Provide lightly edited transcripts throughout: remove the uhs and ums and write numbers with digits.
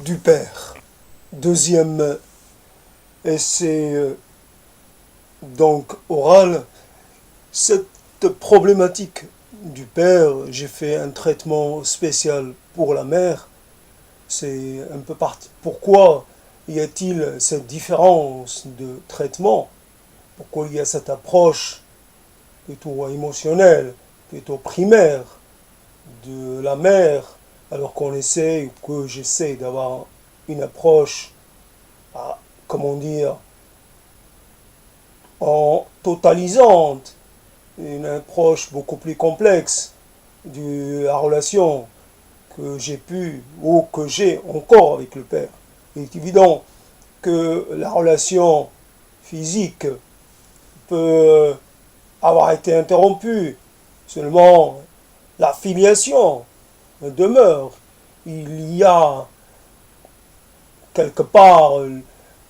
du père. Deuxième essai donc oral. Cette problématique du père, j'ai fait un traitement spécial pour la mère. C'est un peu pourquoi y a-t-il cette différence de traitement? Pourquoi il y a cette approche plutôt émotionnelle, plutôt primaire de la mère, alors qu'on essaie, que j'essaie d'avoir une approche, comment dire, en totalisante, une approche beaucoup plus complexe de la relation que j'ai pu ou que j'ai encore avec le père. Il est évident que la relation physique peut avoir été interrompue, seulement la filiation demeure. Il y a quelque part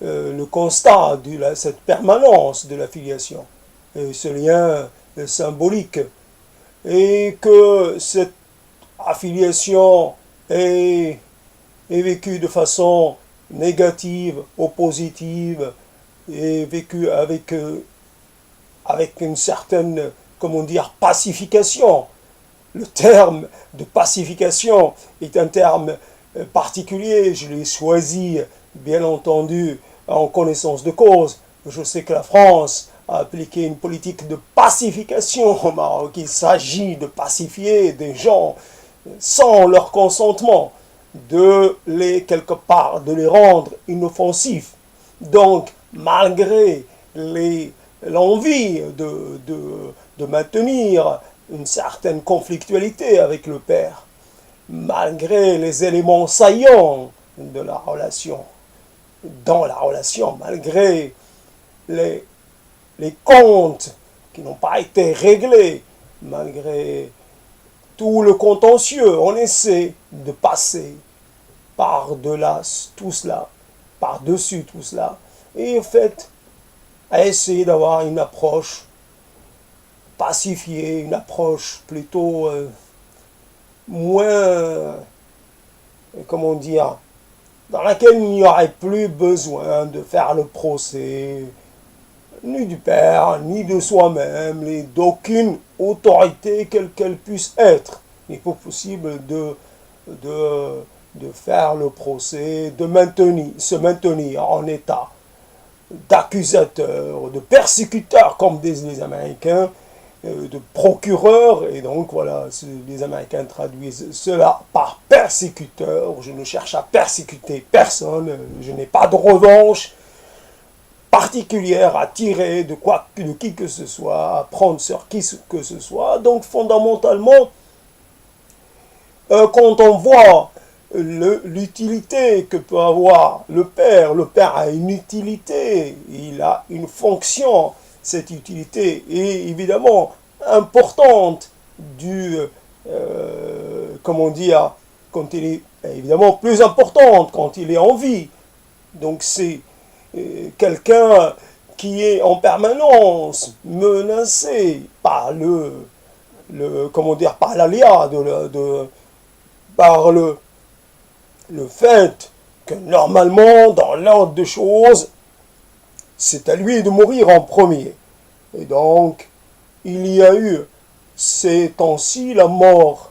le constat de cette permanence de la filiation, et ce lien symbolique, et que cette affiliation est vécue de façon négative ou positive, et vécue avec une certaine, comment dire, pacification. Le terme de pacification est un terme particulier, je l'ai choisi, bien entendu, en connaissance de cause. Je sais que la France a appliqué une politique de pacification au Maroc. Il s'agit de pacifier des gens sans leur consentement, quelque part, de les rendre inoffensifs. Donc, malgré l'envie de maintenir une certaine conflictualité avec le père, malgré les éléments saillants de la relation, dans la relation, malgré les comptes qui n'ont pas été réglés, malgré tout le contentieux, on essaie de passer par-delà tout cela, par-dessus tout cela, et en fait, à essayer d'avoir une approche pacifiée, une approche plutôt moins, comment dire, dans laquelle il n'y aurait plus besoin de faire le procès, ni du père, ni de soi-même, ni d'aucune autorité, quelle qu'elle puisse être. Il n'est pas possible de faire le procès, se maintenir en état d'accusateur, de persécuteur, comme disent les Américains, de procureur, et donc voilà, les Américains traduisent cela par persécuteur. Je ne cherche à persécuter personne, je n'ai pas de revanche particulière à tirer de qui que ce soit, à prendre sur qui que ce soit. Donc fondamentalement, quand on voit l'utilité que peut avoir le père a une utilité, il a une fonction. Cette utilité est évidemment importante comment dire, quand il est évidemment plus importante quand il est en vie. Donc c'est quelqu'un qui est en permanence menacé par comment dire, par l'aléa par le fait que normalement, dans l'ordre des choses, c'est à lui de mourir en premier. Et donc, il y a eu ces temps-ci la mort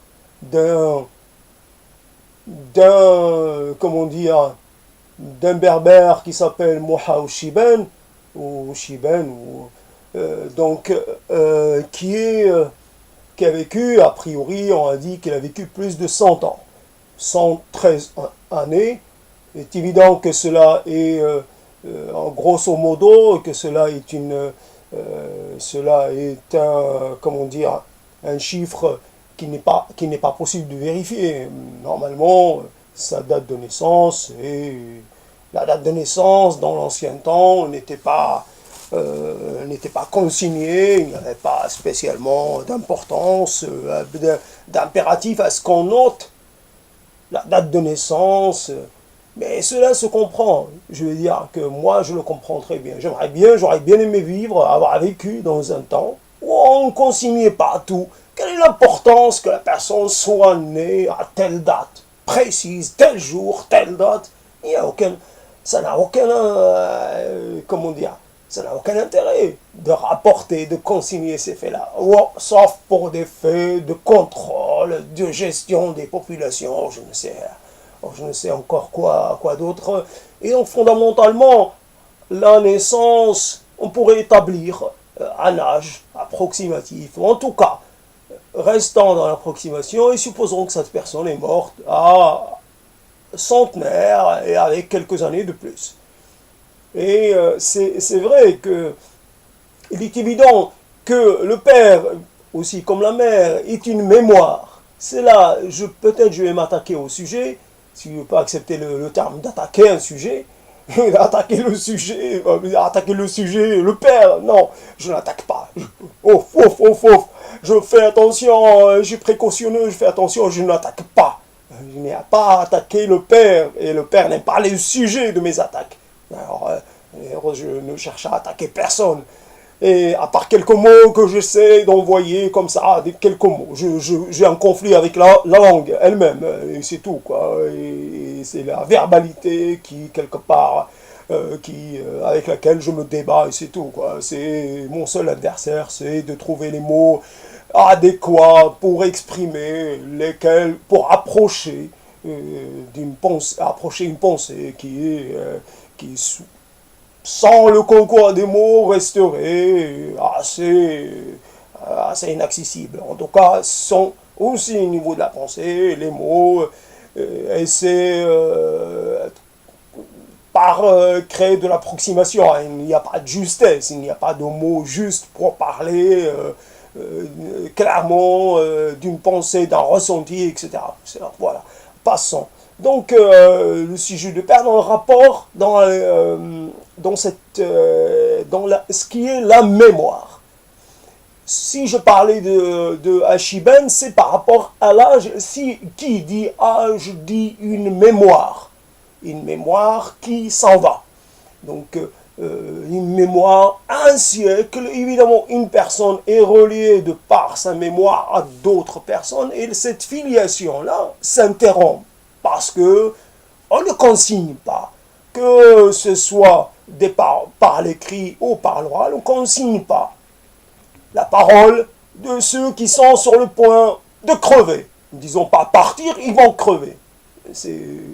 comment dire, d'un berbère qui s'appelle Moha Shiben, qui a vécu, a priori, on a dit qu'il a vécu plus de 100 ans, 113 années. Il est évident que cela est, en grosso modo, que cela est comment dire, un chiffre qui n'est pas possible de vérifier. Normalement, sa date de naissance et la date de naissance dans l'ancien temps n'était pas consignée, il n'y avait pas spécialement d'importance, d'impératif à ce qu'on note la date de naissance, mais cela se comprend. Je veux dire que moi je le comprends très bien. J'aurais bien aimé vivre, avoir vécu dans un temps où on ne consignait pas tout. Quelle est l'importance que la personne soit née à telle date? précise, tel jour, telle date. Il n'y a aucun, ça n'a aucun, comment dire, ça n'a aucun intérêt de rapporter, de consigner ces faits-là, sauf pour des faits de contrôle, de gestion des populations, je ne sais encore quoi d'autre. Et donc fondamentalement, la naissance, on pourrait établir un âge approximatif, en tout cas, restant dans l'approximation et supposons que cette personne est morte à centenaire et avec quelques années de plus. Et c'est vrai que il est évident que le père, aussi comme la mère, est une mémoire. C'est là, peut-être je vais m'attaquer au sujet, si je ne veux pas accepter le terme d'attaquer un sujet, attaquer le sujet, le père, non, je n'attaque pas. Je fais attention, je suis précautionneux, je fais attention, je n'attaque pas. Je n'ai pas attaqué le père, et le père n'est pas le sujet de mes attaques. Alors, je ne cherche à attaquer personne. Et à part quelques mots que j'essaie d'envoyer comme ça, quelques mots. J'ai un conflit avec la langue elle-même, et c'est tout, quoi. Et c'est la verbalité qui, quelque part, avec laquelle je me débat, et c'est tout, quoi. C'est mon seul adversaire, c'est de trouver les mots adéquats pour exprimer lesquels, pour approcher une pensée qui sans le concours des mots, resterait assez inaccessible. En tout cas, sont aussi au niveau de la pensée, les mots, et c'est par créer de l'approximation. Il n'y a pas de justesse, il n'y a pas de mots justes pour parler clairement d'une pensée, d'un ressenti, etc. Voilà, passons. Donc, le sujet de père dans le rapport, ce qui est la mémoire. Si je parlais de Achiben, c'est par rapport à l'âge. Qui dit âge dit une mémoire qui s'en va. Donc, une mémoire, un siècle, évidemment, une personne est reliée de par sa mémoire à d'autres personnes, et cette filiation-là s'interrompt. Parce que on ne consigne pas, que ce soit par l'écrit ou par l'oral, on ne consigne pas la parole de ceux qui sont sur le point de crever. Ne disons pas partir, ils vont crever.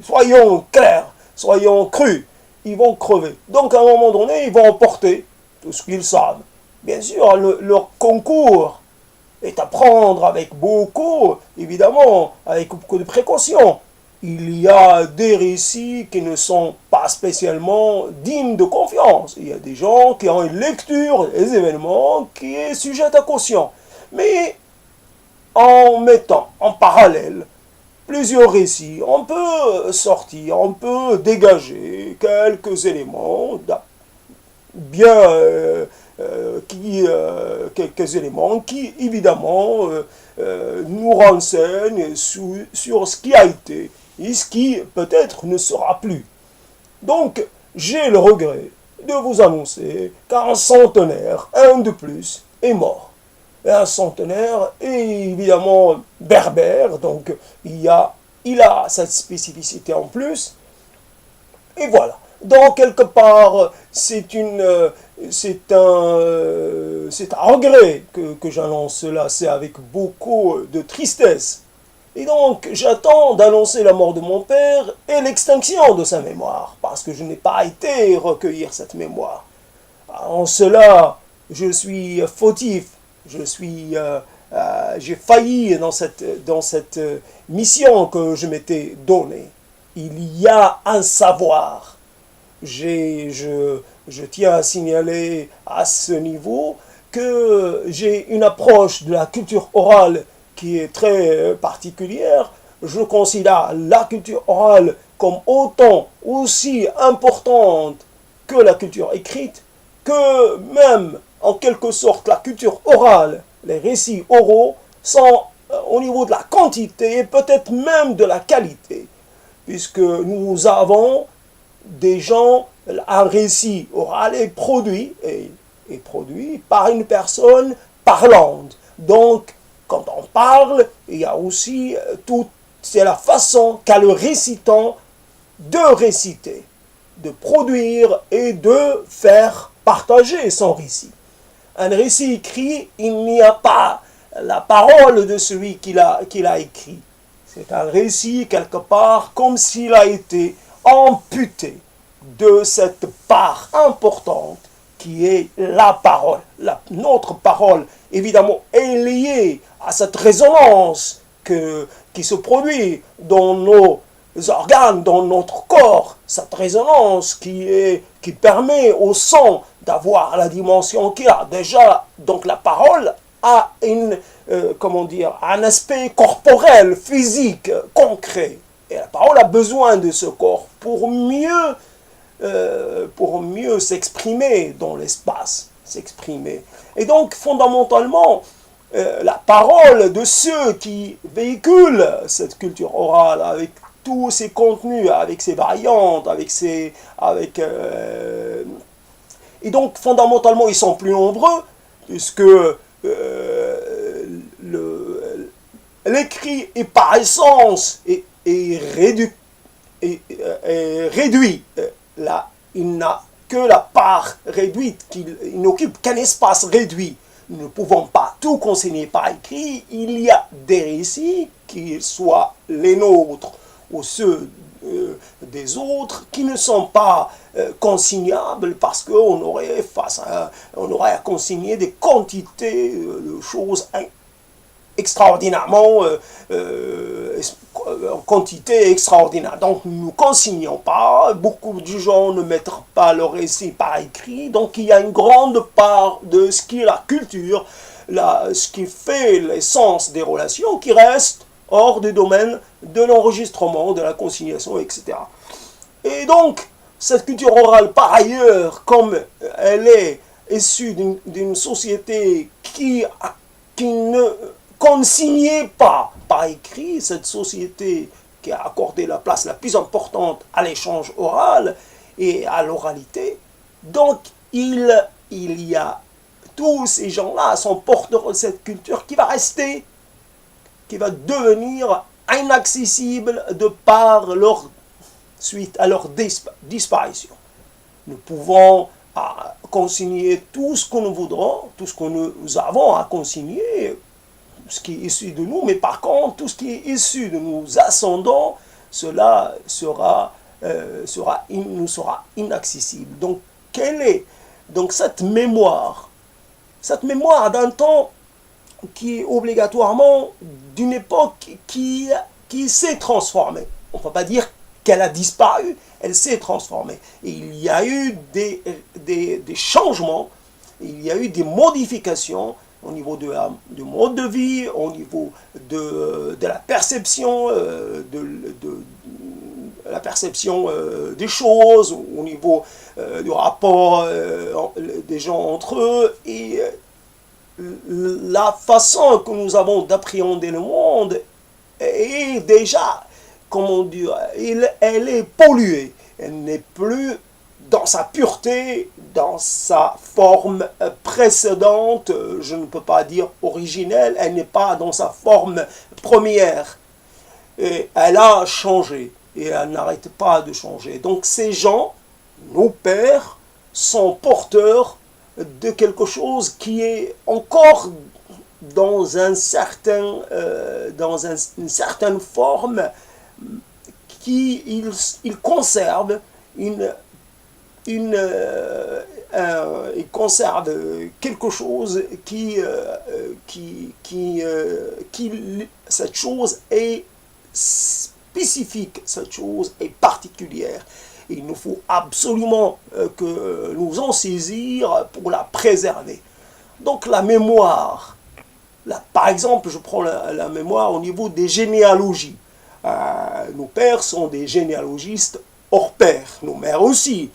Soyons clairs, soyons crus, ils vont crever. Donc à un moment donné, ils vont emporter tout ce qu'ils savent. Bien sûr, leur concours est à prendre avec beaucoup, évidemment, avec beaucoup de précautions. Il y a des récits qui ne sont pas spécialement dignes de confiance. Il y a des gens qui ont une lecture des événements qui est sujette à caution. Mais en mettant en parallèle plusieurs récits, on peut sortir, on peut dégager quelques éléments quelques éléments qui évidemment nous renseignent sur ce qui a été et ce qui peut-être ne sera plus. Donc, j'ai le regret de vous annoncer qu'un centenaire, un de plus, est mort. Et un centenaire est évidemment berbère, donc il a cette spécificité en plus. Et voilà. Donc, quelque part, c'est un regret que j'annonce cela, c'est avec beaucoup de tristesse. Et donc, j'attends d'annoncer la mort de mon père et l'extinction de sa mémoire, parce que je n'ai pas été recueillir cette mémoire. En cela, je suis fautif, j'ai failli dans cette mission que je m'étais donnée. Il y a un savoir. Je tiens à signaler à ce niveau que j'ai une approche de la culture orale qui est très particulière. Je considère la culture orale comme autant aussi importante que la culture écrite, que même en quelque sorte la culture orale, les récits oraux sont au niveau de la quantité et peut-être même de la qualité, puisque nous avons des gens, un récit oral est produit par une personne parlante. Donc, quand on parle, il y a aussi toute c'est la façon qu'a le récitant de réciter, de produire et de faire partager son récit. Un récit écrit, il n'y a pas la parole de celui qui l'a écrit. C'est un récit quelque part comme s'il a été amputé de cette part importante qui est la parole. Notre parole, évidemment, est liée à cette résonance qui se produit dans nos organes, dans notre corps, cette résonance qui permet au son d'avoir la dimension qu'il a. Déjà, donc la parole a un aspect corporel, physique, concret. Et la parole a besoin de ce corps pour mieux s'exprimer dans l'espace, s'exprimer. Et donc, fondamentalement, la parole de ceux qui véhiculent cette culture orale avec tous ses contenus, avec ses variantes, et donc, fondamentalement, ils sont plus nombreux, puisque l'écrit est par essence réduit. Là, il n'a que la part réduite, il n'occupe qu'un espace réduit. Nous ne pouvons pas tout consigner par écrit. Il y a des récits, qu'ils soient les nôtres ou ceux des autres, qui ne sont pas consignables parce qu'on aurait à consigner des quantités de choses extraordinairement en quantité extraordinaire. Donc nous ne consignons pas, beaucoup de gens ne mettent pas leur récit par écrit, donc il y a une grande part de ce qui est la culture, ce qui fait l'essence des relations qui reste hors du domaine de l'enregistrement, de la consignation, etc. Et donc, cette culture orale, par ailleurs, comme elle est issue d'une société qui ne consignait pas par écrit, cette société qui a accordé la place la plus importante à l'échange oral et à l'oralité, donc il y a tous ces gens-là sont porteurs de cette culture qui va rester, qui va devenir inaccessible de par suite à leur disparition. Nous pouvons consigner tout ce que nous voudrons, tout ce que nous avons à consigner, ce qui est issu de nous, mais par contre, tout ce qui est issu de nos ascendants, cela nous sera inaccessible. Donc, quelle est donc cette mémoire d'un temps qui est obligatoirement d'une époque qui s'est transformée. On ne peut pas dire qu'elle a disparu, elle s'est transformée. Et il y a eu des changements, il y a eu des modifications au niveau du mode de vie, au niveau de la perception, des choses, au niveau du rapport des gens entre eux, et la façon que nous avons d'appréhender le monde est déjà, comment dire, elle est polluée. Elle n'est plus dans sa pureté, dans sa forme précédente, je ne peux pas dire originelle, elle n'est pas dans sa forme première. Et elle a changé, et elle n'arrête pas de changer. Donc ces gens, nos pères, sont porteurs de quelque chose qui est encore dans une certaine forme, il conserve il conserve quelque chose cette chose est spécifique, cette chose est particulière. Il nous faut absolument que nous en saisir pour la préserver. Donc la mémoire, par exemple, je prends la mémoire au niveau des généalogies. Nos pères sont des généalogistes hors pair, nos mères aussi.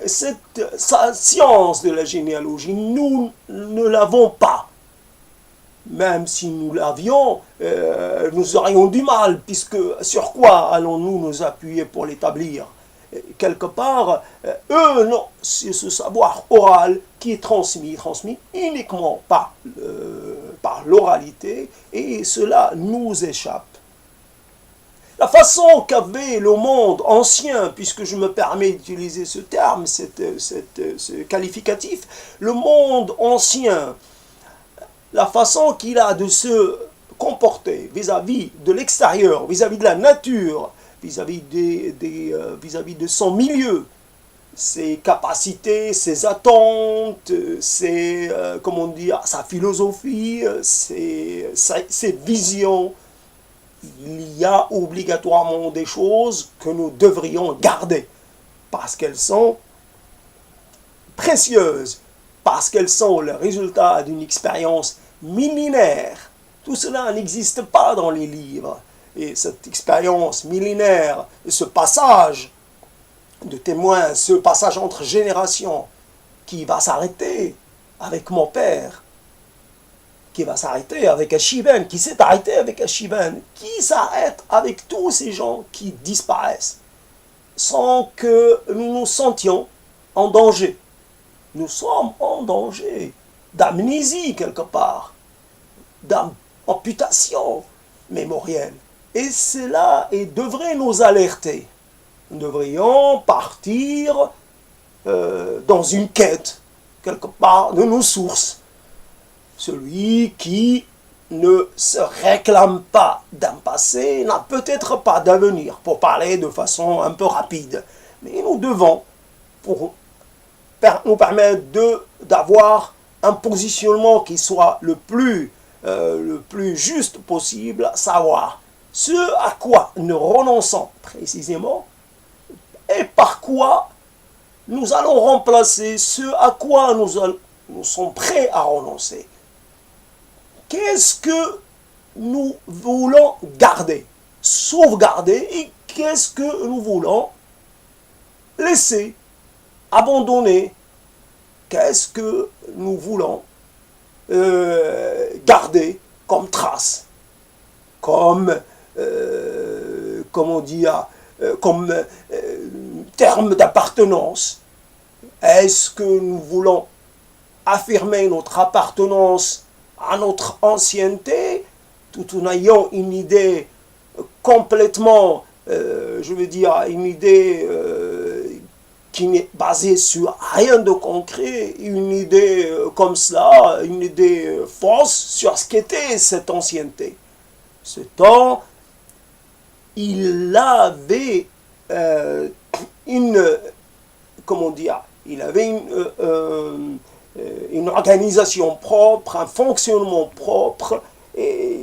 Cette science de la généalogie, nous ne l'avons pas. Même si nous l'avions, nous aurions du mal, puisque sur quoi allons-nous nous appuyer pour l'établir? Quelque part, eux, non, c'est ce savoir oral qui est transmis uniquement par l'oralité, et cela nous échappe. façon qu'avait le monde ancien, puisque je me permets d'utiliser ce terme, ce qualificatif, le monde ancien, la façon qu'il a de se comporter vis-à-vis de l'extérieur, vis-à-vis de la nature, vis-à-vis vis-à-vis de son milieu, ses capacités, ses attentes, comment dire, sa philosophie, ses visions. Il y a obligatoirement des choses que nous devrions garder parce qu'elles sont précieuses, parce qu'elles sont le résultat d'une expérience millénaire. Tout cela n'existe pas dans les livres. Et cette expérience millénaire, ce passage de témoins, ce passage entre générations qui va s'arrêter avec mon père, qui va s'arrêter avec Achiben, qui s'est arrêté avec Achiben, qui s'arrête avec tous ces gens qui disparaissent sans que nous nous sentions en danger. Nous sommes en danger d'amnésie quelque part, d'amputation mémorielle. Et cela devrait nous alerter. Nous devrions partir dans une quête, quelque part, de nos sources. Celui qui ne se réclame pas d'un passé n'a peut-être pas d'avenir, pour parler de façon un peu rapide. Mais nous devons, pour nous permettre d'avoir un positionnement qui soit le plus juste possible, savoir ce à quoi nous renonçons précisément et par quoi nous allons remplacer ce à quoi nous sommes prêts à renoncer. Qu'est-ce que nous voulons garder, sauvegarder, et qu'est-ce que nous voulons laisser, abandonner, qu'est-ce que nous voulons garder comme trace, comme, comment dire, comme terme d'appartenance. Est-ce que nous voulons affirmer notre appartenance à notre ancienneté, tout en ayant une idée complètement, je veux dire, une idée qui n'est basée sur rien de concret, une idée comme cela, une idée fausse sur ce qu'était cette ancienneté. Ce temps, il avait comment dire, il avait une organisation propre, un fonctionnement propre, et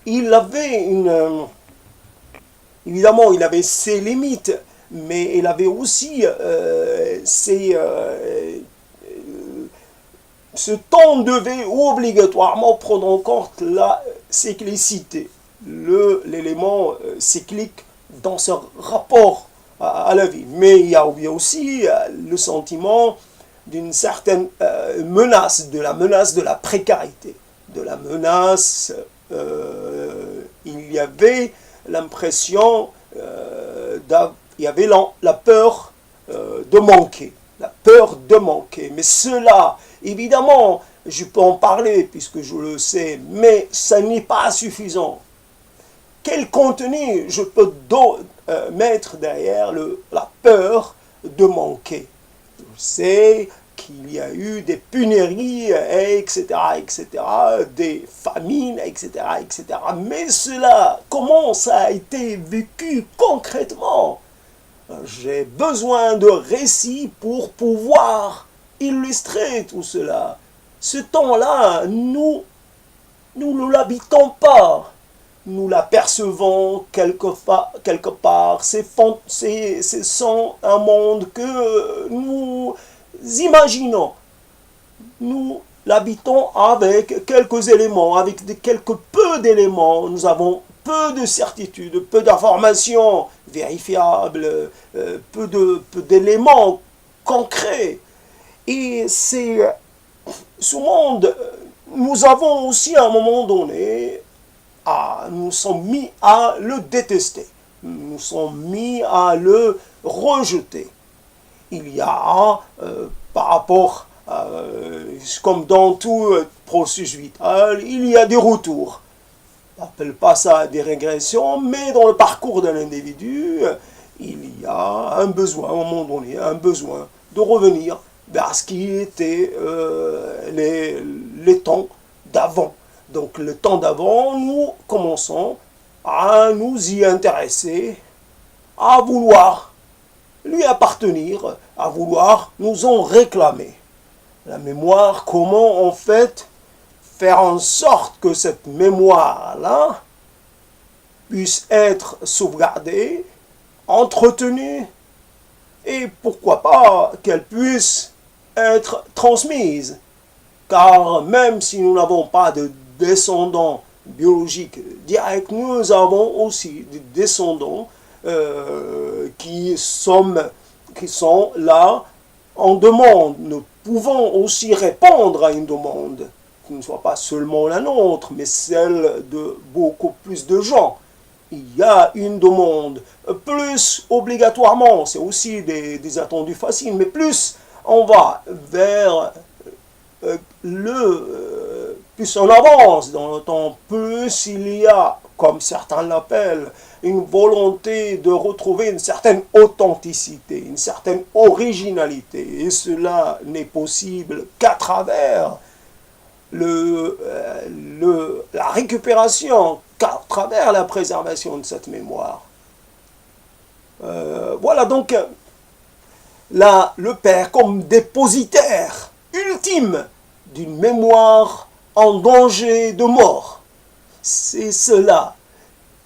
il avait évidemment, il avait ses limites, mais il avait aussi ce temps devait obligatoirement prendre en compte la cyclicité, l'élément cyclique dans ce rapport à la vie. Mais il y a aussi le sentiment d'une certaine menace, de la menace de la précarité, de la menace, il y avait l'impression, il y avait la peur de manquer, la peur de manquer. Mais cela, évidemment, je peux en parler puisque je le sais, mais ça n'est pas suffisant. Quel contenu je peux mettre derrière la peur de manquer? Je sais qu'il y a eu des pénuries, etc., des famines, etc., etc. Mais cela, comment ça a été vécu concrètement? J'ai besoin de récits pour pouvoir illustrer tout cela. Ce temps-là, nous ne l'habitons pas. Nous l'apercevons quelque part. C'est un monde que nous imaginons. Nous l'habitons avec quelques éléments, avec quelques peu d'éléments. Nous avons peu de certitudes, peu d'informations vérifiables, peu d'éléments concrets. Et c'est ce monde, nous avons aussi à un moment donné, nous sommes mis à le détester. Nous sommes mis à le rejeter. Il y a, par rapport, comme dans tout processus vital, il y a des retours. n'appelle pas ça des régressions, mais dans le parcours d'un individu, il y a un besoin, à un moment donné, un besoin de revenir vers ce qui était les temps d'avant. Donc le temps d'avant, nous commençons à nous y intéresser, à vouloir lui appartenir, à vouloir nous en réclamer. La mémoire, comment en fait faire en sorte que cette mémoire-là puisse être sauvegardée, entretenue, et pourquoi pas qu'elle puisse être transmise. Car même si nous n'avons pas de descendants biologiques directs, nous avons aussi des descendants qui sont là en demande. Nous pouvons aussi répondre à une demande qui ne soit pas seulement la nôtre, mais celle de beaucoup plus de gens. Il y a une demande, plus obligatoirement, c'est aussi des attendus faciles, mais plus on va vers plus on avance dans le temps, plus il y a, comme certains l'appellent, une volonté de retrouver une certaine authenticité, une certaine originalité. Et cela n'est possible qu'à travers la récupération, qu'à travers la préservation de cette mémoire. Voilà donc là, le Père comme dépositaire ultime d'une mémoire en danger de mort. C'est cela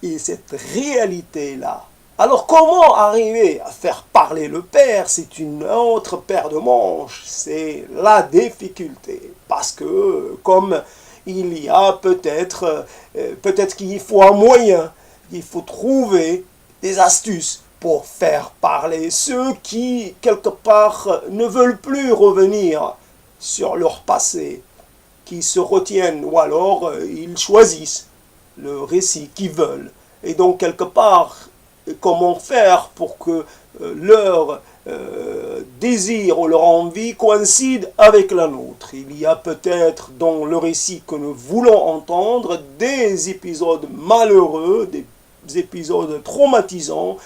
et cette réalité-là. Alors comment arriver à faire parler le Père? C'est une autre paire de manches, c'est la difficulté. Parce que comme il y a peut-être qu'il faut un moyen, il faut trouver des astuces pour faire parler ceux qui, quelque part, ne veulent plus revenir sur leur passé, qui se retiennent, ou alors ils choisissent le récit qu'ils veulent. Et donc, quelque part, comment faire pour que leur désir ou leur envie coïncide avec la nôtre? Il y a peut-être dans le récit que nous voulons entendre des épisodes malheureux, des épisodes traumatisants,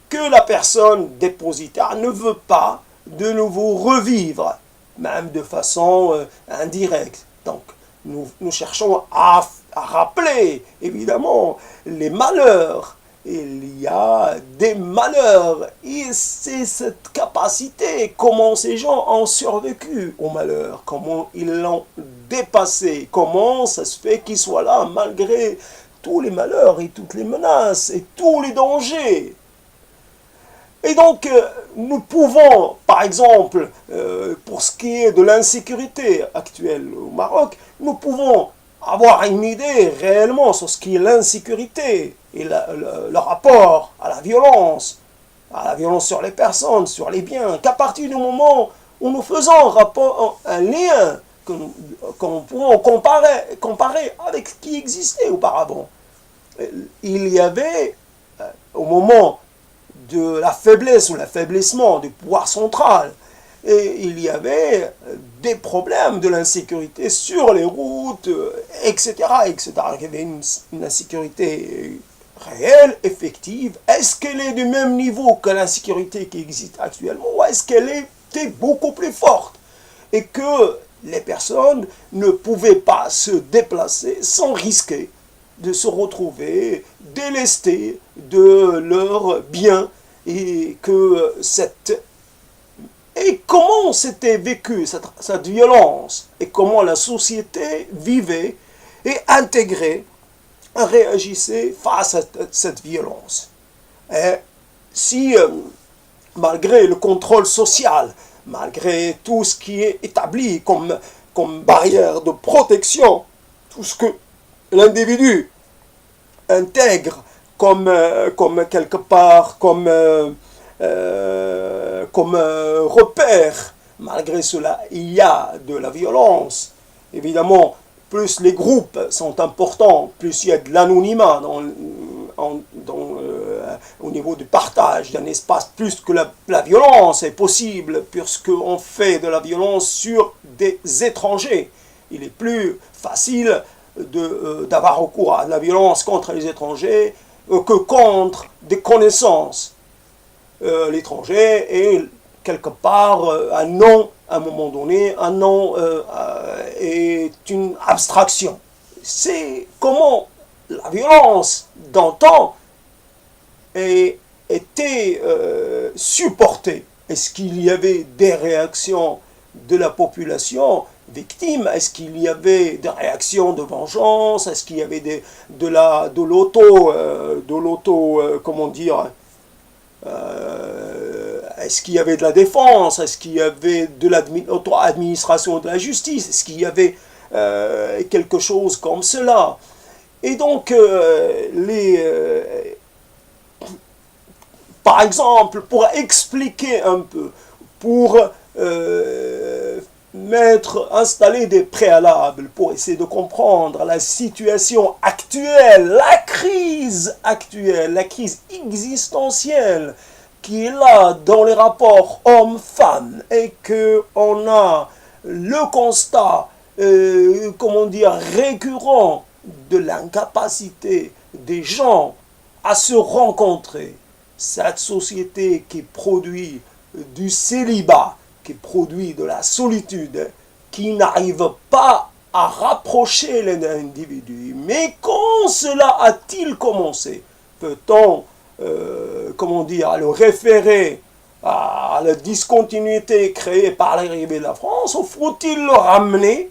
que la personne dépositaire ne veut pas de nouveau revivre, même de façon indirecte. Donc, nous cherchons à rappeler, évidemment, les malheurs. Il y a des malheurs, et c'est cette capacité, comment ces gens ont survécu aux malheurs, comment ils l'ont dépassé, comment ça se fait qu'ils soient là malgré tous les malheurs et toutes les menaces et tous les dangers. Et donc, nous pouvons, par exemple, pour ce qui est de l'insécurité actuelle au Maroc, nous pouvons avoir une idée réellement sur ce qui est l'insécurité et le rapport à la violence sur les personnes, sur les biens, qu'à partir du moment où nous faisons un lien qu'on pouvons comparer avec ce qui existait auparavant. Il y avait, au moment de la faiblesse ou l'affaiblissement du pouvoir central, et il y avait des problèmes de l'insécurité sur les routes, etc., etc. Il y avait une insécurité réelle, effective. Est-ce qu'elle est du même niveau que l'insécurité qui existe actuellement, ou est-ce qu'elle était beaucoup plus forte et que les personnes ne pouvaient pas se déplacer sans risquer de se retrouver délestés de leurs biens, et que comment s'était vécue cette violence, et comment la société vivait et intégrait, réagissait face à cette violence. Et si, malgré le contrôle social, malgré tout ce qui est établi comme barrière de protection, tout ce que l'individu intègre comme quelque part, comme repère, malgré cela, il y a de la violence. Évidemment, plus les groupes sont importants, plus il y a de l'anonymat au niveau du partage d'un espace, plus que la violence est possible, puisqu'on fait de la violence sur des étrangers. Il est plus facile d'avoir recours à la violence contre les étrangers que contre des connaissances. L'étranger est quelque part un nom, à un moment donné, un nom est une abstraction. C'est comment la violence d'antan était supportée. Est-ce qu'il y avait des réactions de la population victime? Est-ce qu'il y avait des réactions de vengeance? Est-ce qu'il y avait de l'auto, comment dire, est-ce qu'il y avait de la défense? Est-ce qu'il y avait de l'administration de la justice? Est-ce qu'il y avait quelque chose comme cela? Et donc, par exemple, pour expliquer un peu, pour installer des préalables, pour essayer de comprendre la situation actuelle, la crise actuelle, la crise existentielle qui est là dans les rapports hommes-femmes, et qu'on a le constat, comment dire, récurrent de l'incapacité des gens à se rencontrer. Cette société qui produit du célibat, qui produit de la solitude, qui n'arrive pas à rapprocher les individus. Mais quand cela a-t-il commencé? Peut-on, comment dire, le référer à la discontinuité créée par l'arrivée de la France, ou faut-il le ramener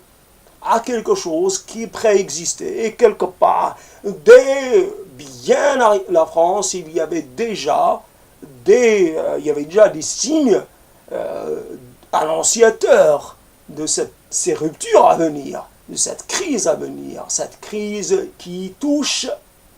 à quelque chose qui préexistait? Et quelque part, dès bien la France, il y avait déjà des signes annonciateurs de ces ruptures à venir, de cette crise à venir, cette crise qui touche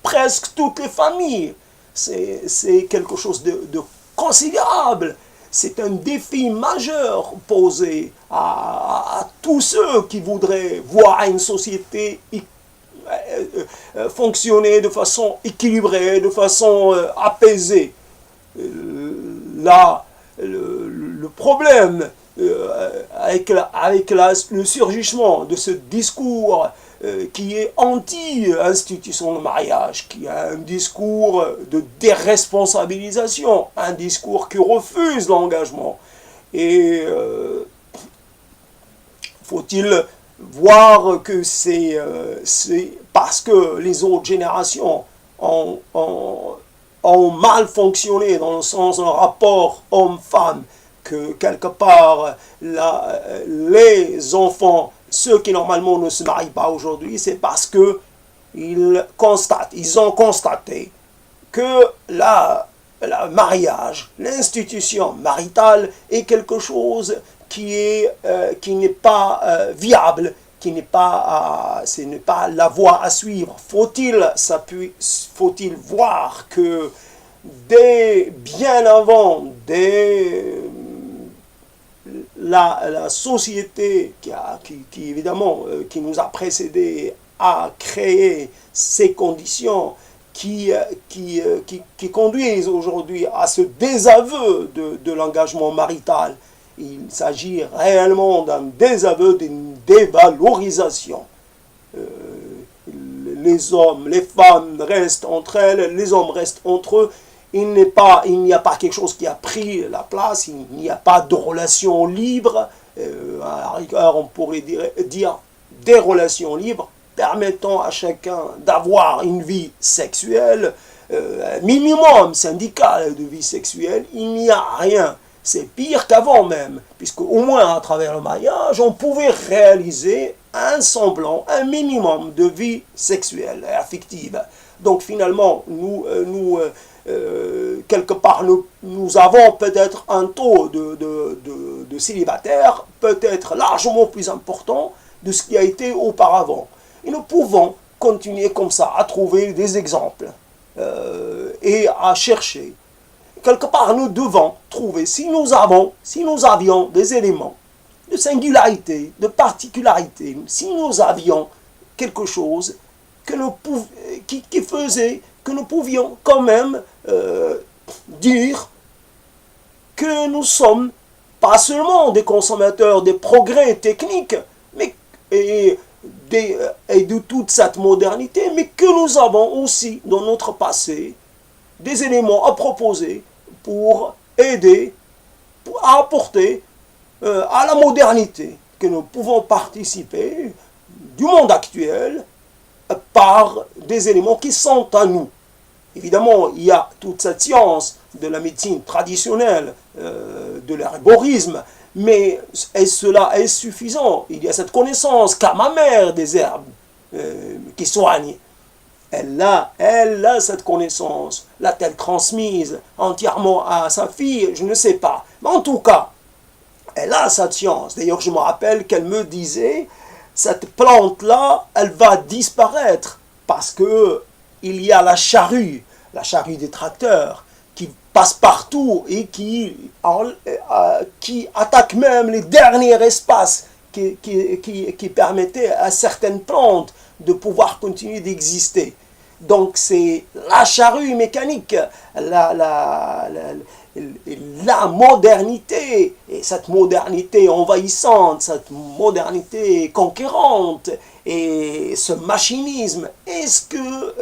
presque toutes les familles. C'est quelque chose de considérable. C'est un défi majeur posé à tous ceux qui voudraient voir une société fonctionner de façon équilibrée, de façon apaisée. Là, le problème avec le surgissement de ce discours qui est anti-institution de mariage, qui est un discours de déresponsabilisation, un discours qui refuse l'engagement. Et faut-il voir que c'est parce que les autres générations ont mal fonctionné dans le sens d'un rapport homme-femme, que quelque part les enfants, ceux qui normalement ne se marient pas aujourd'hui, c'est parce que ils ont constaté que le mariage, l'institution maritale est quelque chose qui n'est pas viable, ce n'est pas la voie à suivre. Faut-il voir que bien avant, la société qui évidemment qui nous a précédés a créé ces conditions qui conduisent aujourd'hui à ce désaveu de l'engagement marital. Il s'agit réellement d'un désaveu, d'une dévalorisation. Les hommes, les femmes restent entre elles, les hommes restent entre eux. Il n'y a pas quelque chose qui a pris la place, il n'y a pas de relations libres. À la rigueur, on pourrait dire des relations libres permettant à chacun d'avoir une vie sexuelle, minimum syndical de vie sexuelle. Il n'y a rien. C'est pire qu'avant même, puisque au moins à travers le mariage, on pouvait réaliser un semblant, un minimum de vie sexuelle et affective. Donc finalement, quelque part, nous avons peut-être un taux de célibataires peut-être largement plus important de ce qui a été auparavant. Et nous pouvons continuer comme ça, à trouver des exemples et à chercher. Quelque part, nous devons trouver, si nous avions des éléments de singularité, de particularité, si nous avions quelque chose qui faisait que nous pouvions quand même dire que nous sommes pas seulement des consommateurs des progrès techniques, mais et de toute cette modernité, mais que nous avons aussi dans notre passé des éléments à proposer pour aider, pour apporter à la modernité, que nous pouvons participer du monde actuel par des éléments qui sont à nous. Évidemment, il y a toute cette science de la médecine traditionnelle, de l'herborisme, mais cela est suffisant? Il y a cette connaissance qu'a ma mère des herbes qui soignent. Elle a cette connaissance. L'a-t-elle transmise entièrement à sa fille? Je ne sais pas. Mais en tout cas, elle a cette science. D'ailleurs, je me rappelle qu'elle me disait, cette plante-là, elle va disparaître parce que il y a la charrue des tracteurs, qui passe partout et qui attaque même les derniers espaces qui permettaient à certaines plantes de pouvoir continuer d'exister. Donc c'est la charrue mécanique, la modernité, et cette modernité envahissante, cette modernité conquérante, et ce machinisme. Est-ce que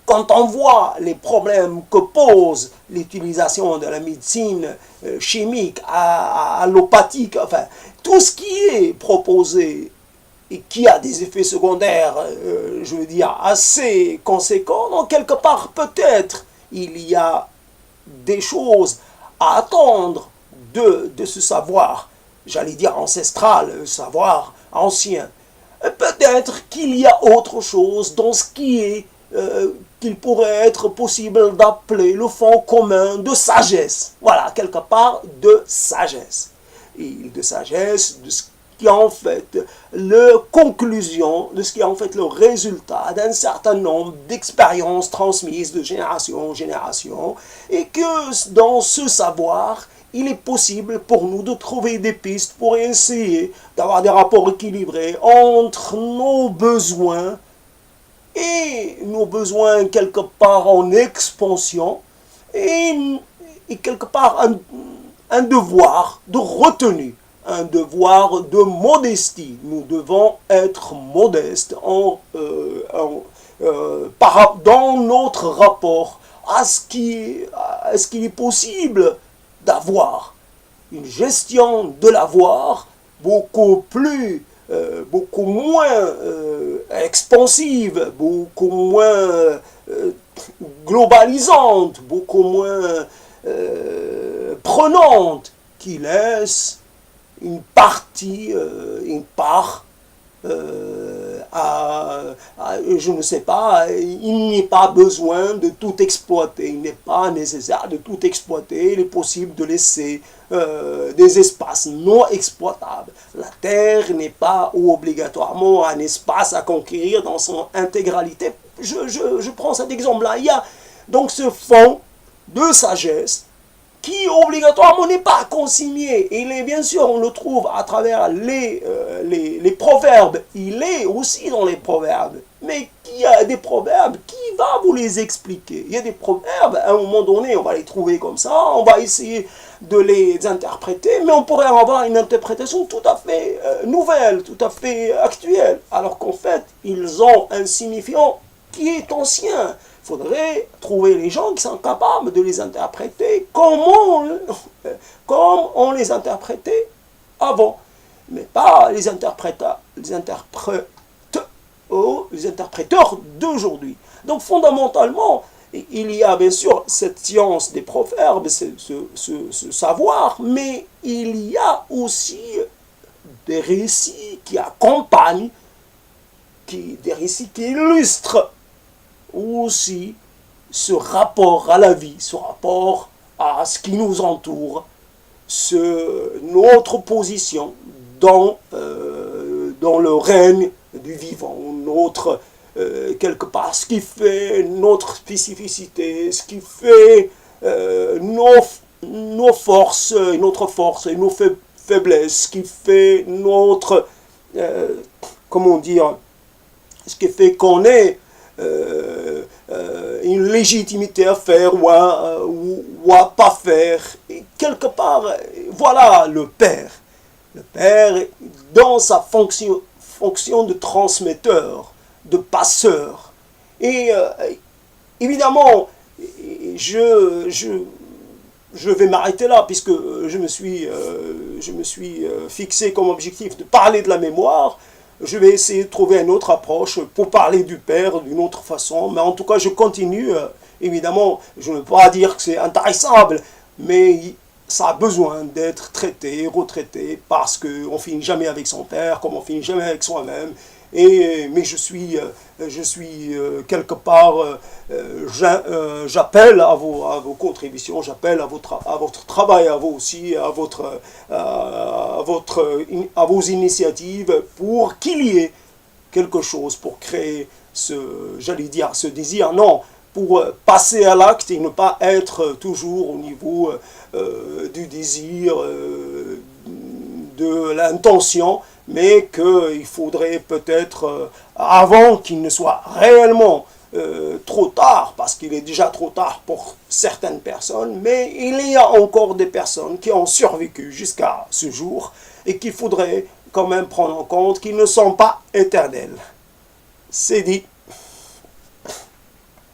quand on voit les problèmes que pose l'utilisation de la médecine chimique, allopathique, enfin, tout ce qui est proposé et qui a des effets secondaires, je veux dire, assez conséquents, donc quelque part, peut-être, il y a des choses à attendre de ce savoir, j'allais dire ancestral, savoir ancien. Peut-être qu'il y a autre chose dans ce qui est qu'il pourrait être possible d'appeler le fond commun de sagesse. Voilà, quelque part de sagesse. Et de sagesse, de ce qui est en fait la conclusion, de ce qui est en fait le résultat d'un certain nombre d'expériences transmises de génération en génération, et que dans ce savoir, il est possible pour nous de trouver des pistes pour essayer d'avoir des rapports équilibrés entre nos besoins et nos besoins quelque part en expansion et quelque part un devoir de retenue, un devoir de modestie. Nous devons être modestes dans notre rapport à ce qu'il est possible d'avoir. Une gestion de l'avoir beaucoup moins expansive, beaucoup moins globalisante, beaucoup moins prenante, qui laisse une part je ne sais pas, il n'est pas besoin de tout exploiter, il n'est pas nécessaire de tout exploiter, il est possible de laisser des espaces non exploitables. La terre n'est pas obligatoirement un espace à conquérir dans son intégralité. Je prends cet exemple-là. Il y a donc ce fond de sagesse qui obligatoirement n'est pas consigné. Il est bien sûr, on le trouve à travers les proverbes. Il est aussi dans les proverbes. Mais il y a des proverbes, qui va vous les expliquer? Il y a des proverbes, à un moment donné, on va les trouver comme ça, on va essayer de les interpréter, mais on pourrait avoir une interprétation tout à fait nouvelle, tout à fait actuelle, alors qu'en fait, ils ont un signifiant qui est ancien. Il faudrait trouver les gens qui sont capables de les interpréter comme on les interprétait avant, mais pas les interpréteurs d'aujourd'hui. Donc fondamentalement, il y a bien sûr cette science des proverbes, ce savoir, mais il y a aussi des récits qui accompagnent, des récits qui illustrent aussi ce rapport à la vie, ce rapport à ce qui nous entoure, notre position dans le règne du vivant, quelque part, ce qui fait notre spécificité, ce qui fait nos forces, notre force et nos faiblesses, ce qui fait comment dire, ce qui fait qu'on ait une légitimité à faire ou à pas faire. Et quelque part, voilà le Père. Le Père, dans sa fonction fonction de transmetteur, de passeur. Et évidemment, je vais m'arrêter là, puisque je me suis fixé comme objectif de parler de la mémoire. Je vais essayer de trouver une autre approche pour parler du Père d'une autre façon. Mais en tout cas, je continue. Évidemment, je ne peux pas dire que c'est intarissable, mais ça a besoin d'être traité, retraité, parce qu'on ne finit jamais avec son Père, comme on ne finit jamais avec soi-même. Mais je suis quelque part, j'appelle à vos contributions, j'appelle à votre travail, à vous aussi, à vos initiatives, pour qu'il y ait quelque chose, pour créer ce désir, non, pour passer à l'acte et ne pas être toujours au niveau du désir, de l'intention, mais qu'il faudrait peut-être, avant qu'il ne soit réellement trop tard, parce qu'il est déjà trop tard pour certaines personnes, mais il y a encore des personnes qui ont survécu jusqu'à ce jour et qu'il faudrait quand même prendre en compte qu'ils ne sont pas éternels. C'est dit.